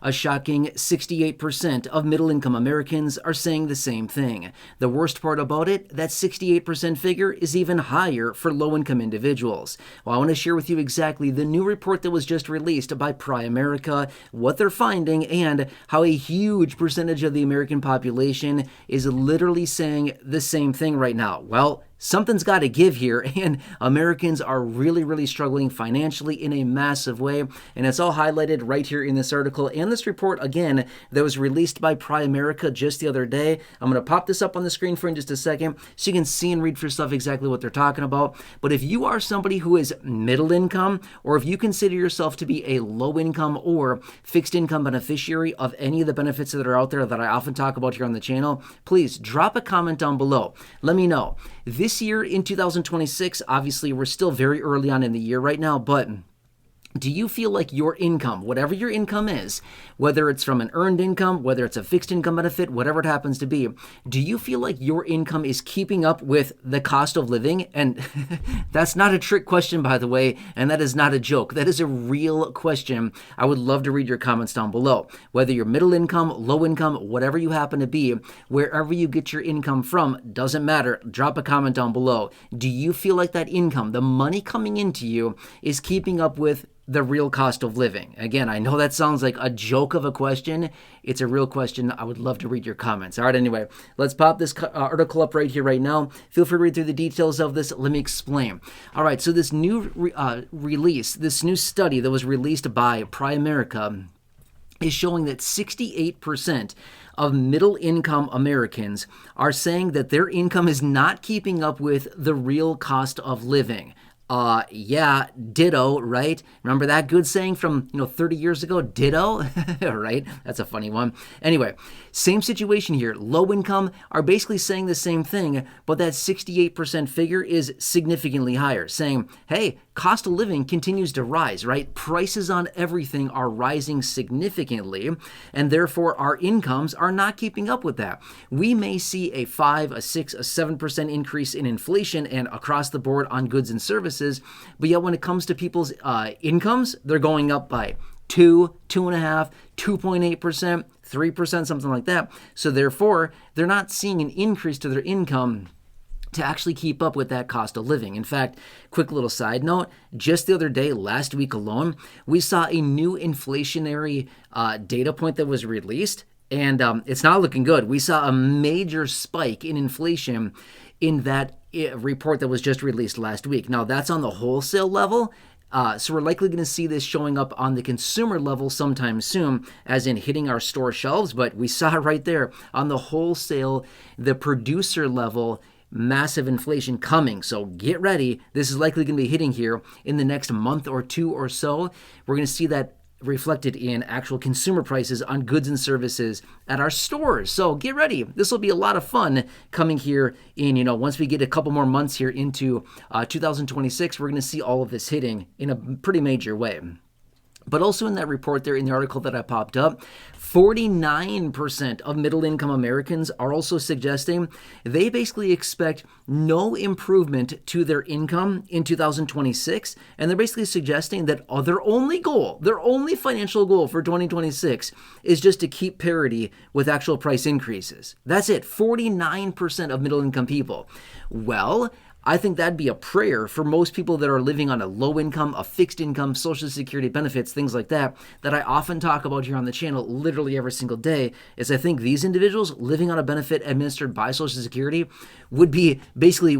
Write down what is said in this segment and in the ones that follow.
A shocking 68% of middle-income Americans are saying the same thing. The worst part about it, that 68% figure is even higher for low-income individuals. Well, I want to share with you exactly the new report that was just released by Primerica, what they're finding, and how a huge percentage of the American population is literally saying the same thing right now. Well, something's got to give here, and Americans are really struggling financially in a massive way, and it's all highlighted right here in this article and this report, again, that was released by Primerica just the other day. I'm going to pop this up on the screen for in just a second so you can see and read for yourself exactly what they're talking about. But if you are somebody who is middle income, or if you consider yourself to be a low income or fixed income beneficiary of any of the benefits that are out there that I often talk about here on the channel, please drop a comment down below. Let me know. This year in 2026, obviously we're still very early on in the year right now, but do you feel like your income, whatever your income is, whether it's from an earned income, whether it's a fixed income benefit, whatever it happens to be, do you feel like your income is keeping up with the cost of living? And that's not a trick question, by the way, and that is not a joke. That is a real question. I would love to read your comments down below. Whether you're middle income, low income, whatever you happen to be, wherever you get your income from, doesn't matter. Drop a comment down below. Do you feel like that income, the money coming into you, is keeping up with the real cost of living? Again, I know that sounds like a joke of a question. It's a real question. I would love to read your comments. All right, anyway, let's pop this article up right here, right now. Feel free to read through the details of this. Let me explain. All right, so this new release, this new study that was released by Primerica is showing that 68% of middle-income Americans are saying that their income is not keeping up with the real cost of living. Yeah, ditto, right? Remember that good saying from, 30 years ago? Ditto, right? That's a funny one. Anyway, same situation here. Low income are basically saying the same thing, but that 68% figure is significantly higher, saying, hey, cost of living continues to rise, right? Prices on everything are rising significantly, and therefore our incomes are not keeping up with that. We may see a 5, a 6, a 7% increase in inflation and across the board on goods and services, but yet when it comes to people's incomes, they're going up by 2, 2.5, 2.8%, 3%, something like that. So therefore, they're not seeing an increase to their income to actually keep up with that cost of living. In fact, quick little side note, just the other day, last week alone, we saw a new inflationary data point that was released, and it's not looking good. We saw a major spike in inflation in that report that was just released last week. Now, that's on the wholesale level. So we're likely going to see this showing up on the consumer level sometime soon, as in hitting our store shelves. But we saw it right there on the wholesale, the producer level, massive inflation coming. So get ready. This is likely going to be hitting here in the next month or two or so. We're going to see that reflected in actual consumer prices on goods and services at our stores. So get ready. This will be a lot of fun coming here in, once we get a couple more months here into 2026, we're going to see all of this hitting in a pretty major way. But also in that report there, in the article that I popped up, 49% of middle-income Americans are also suggesting they basically expect no improvement to their income in 2026. And they're basically suggesting that their only financial goal for 2026 is just to keep parity with actual price increases. That's it, 49% of middle-income people. Well, I think that'd be a prayer for most people that are living on a low income, a fixed income, Social Security benefits, things like that I often talk about here on the channel literally every single day, is I think these individuals living on a benefit administered by Social Security would be basically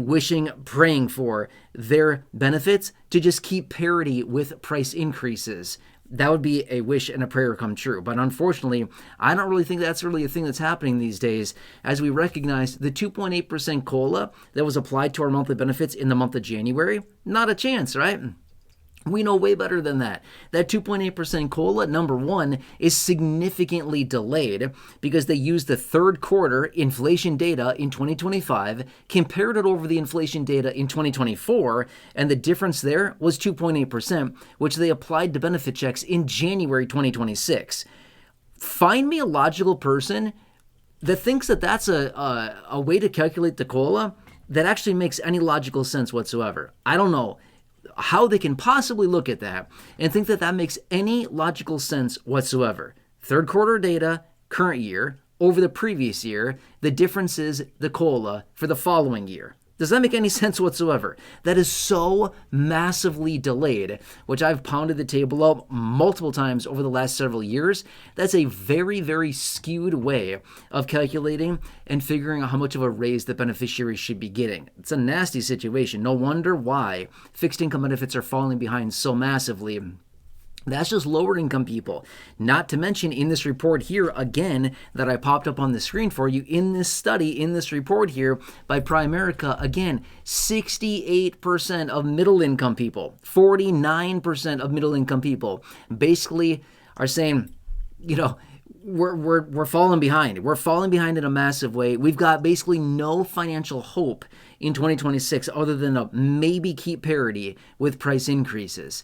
praying for their benefits to just keep parity with price increases. That would be a wish and a prayer come true. But unfortunately, I don't really think that's really a thing that's happening these days, as we recognize the 2.8% COLA that was applied to our monthly benefits in the month of January. Not a chance, right? We know way better than that. That 2.8% COLA, number one, is significantly delayed because they used the third quarter inflation data in 2025, compared it over the inflation data in 2024, and the difference there was 2.8%, which they applied to benefit checks in January 2026. Find me a logical person that thinks that that's a way to calculate the COLA that actually makes any logical sense whatsoever. I don't know how they can possibly look at that and think that that makes any logical sense whatsoever. third quarter data, current year, over the previous year. The difference is the COLA for the following year. Does that make any sense whatsoever? That is so massively delayed, which I've pounded the table up multiple times over the last several years. That's a very, very skewed way of calculating and figuring out how much of a raise the beneficiary should be getting. It's a nasty situation. No wonder why fixed income benefits are falling behind so massively. That's just lower income people. Not to mention in this report here, again, that I popped up on the screen for you, in this study, in this report here by Primerica, again, 68% of middle income people, 49% of middle income people basically are saying, you know, we're falling behind. We're falling behind in a massive way. We've got basically no financial hope in 2026 other than to maybe keep parity with price increases.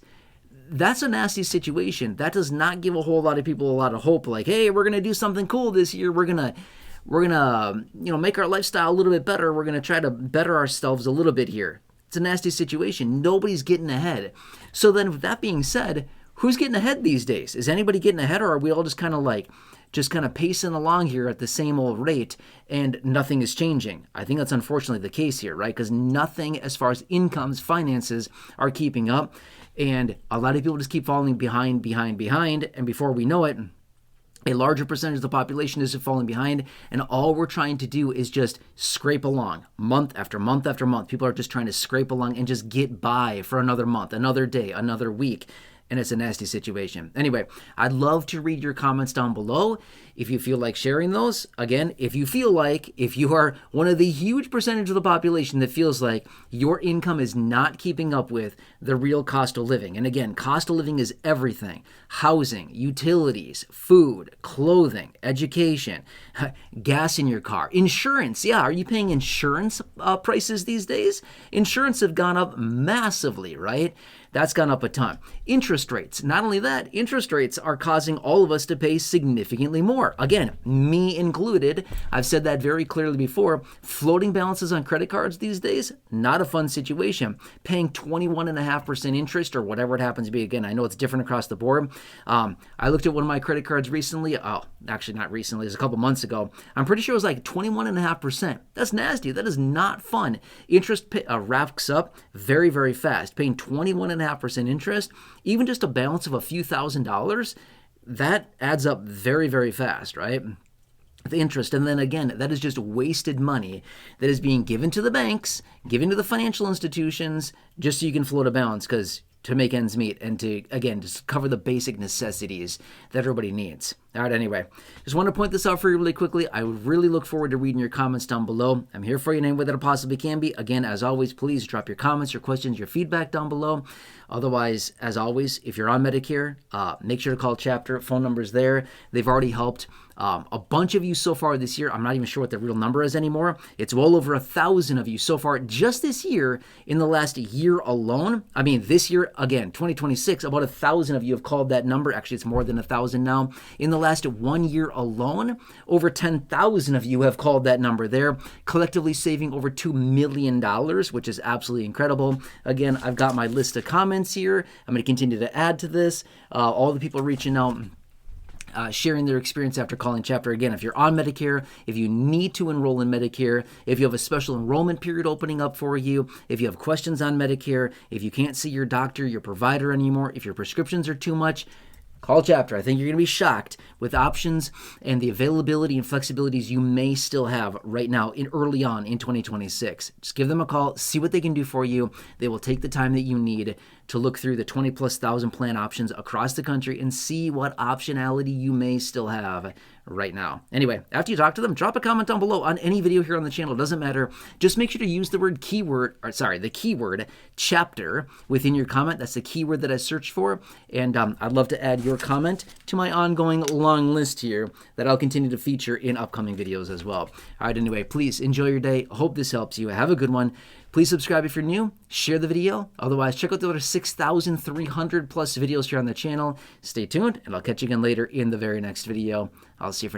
That's a nasty situation. That does not give a whole lot of people a lot of hope. Like, hey, we're gonna do something cool this year. We're gonna make our lifestyle a little bit better. We're gonna try to better ourselves a little bit here. It's a nasty situation. Nobody's getting ahead. So then, with that being said, who's getting ahead these days? Is anybody getting ahead, or are we all just kind of pacing along here at the same old rate and nothing is changing? I think that's unfortunately the case here, right? Because nothing as far as incomes, finances are keeping up. And a lot of people just keep falling behind. And before we know it, a larger percentage of the population is falling behind. And all we're trying to do is just scrape along month after month after month. People are just trying to scrape along and just get by for another month, another day, another week. And it's a nasty situation. Anyway, I'd love to read your comments down below if you feel like sharing those. Again, if you are one of the huge percentage of the population that feels like your income is not keeping up with the real cost of living. And again, cost of living is everything: housing, utilities, food, clothing, education, gas in your car, insurance. Yeah, are you paying insurance prices these days? Insurance have gone up massively, right? That's gone up a ton. Interest rates. Not only that, interest rates are causing all of us to pay significantly more. Again, me included. I've said that very clearly before. Floating balances on credit cards these days, not a fun situation. Paying 21.5% interest or whatever it happens to be. Again, I know it's different across the board. I looked at one of my credit cards recently. Oh, actually not recently. It was a couple months ago. I'm pretty sure it was like 21.5%. That's nasty. That is not fun. Interest racks up very, very fast. Paying 21.5% interest, even just a balance of a few $1,000s, that adds up very, very fast, right? The interest. And then again, that is just wasted money that is being given to the banks, given to the financial institutions, just so you can float a balance to make ends meet and to, again, just cover the basic necessities that everybody needs. All right, anyway, just want to point this out for you really quickly. I really look forward to reading your comments down below. I'm here for you in any way that I possibly can be. Again, as always, please drop your comments, your questions, your feedback down below. Otherwise, as always, if you're on Medicare, make sure to call Chapter. Phone number's there. They've already helped a bunch of you so far this year. I'm not even sure what the real number is anymore. It's well over 1,000 of you so far just this year. In the last year alone, I mean, this year, again, 2026, about 1,000 of you have called that number. Actually, it's more than 1,000 now. In the last 1 year alone, over 10,000 of you have called that number there, collectively saving over $2 million, which is absolutely incredible. Again, I've got my list of comments here. I'm going to continue to add to this. All the people reaching out, sharing their experience after calling Chapter. Again, if you're on Medicare, if you need to enroll in Medicare, if you have a special enrollment period opening up for you, if you have questions on Medicare, if you can't see your doctor, your provider anymore, if your prescriptions are too much, call Chapter. I think you're going to be shocked with options and the availability and flexibilities you may still have right now early on in 2026. Just give them a call, see what they can do for you. They will take the time that you need to look through the 20,000+ plan options across the country and see what optionality you may still have right now. Anyway, after you talk to them, drop a comment down below on any video here on the channel. It doesn't matter. Just make sure to use the the keyword Chapter within your comment. That's the keyword that I searched for. And I'd love to add your comment to my ongoing long list here that I'll continue to feature in upcoming videos as well. All right, anyway, please enjoy your day. Hope this helps you. Have a good one. Please subscribe if you're new. Share the video. Otherwise, check out the other 6,300+ videos here on the channel. Stay tuned, and I'll catch you again later in the very next video. I'll see you for now.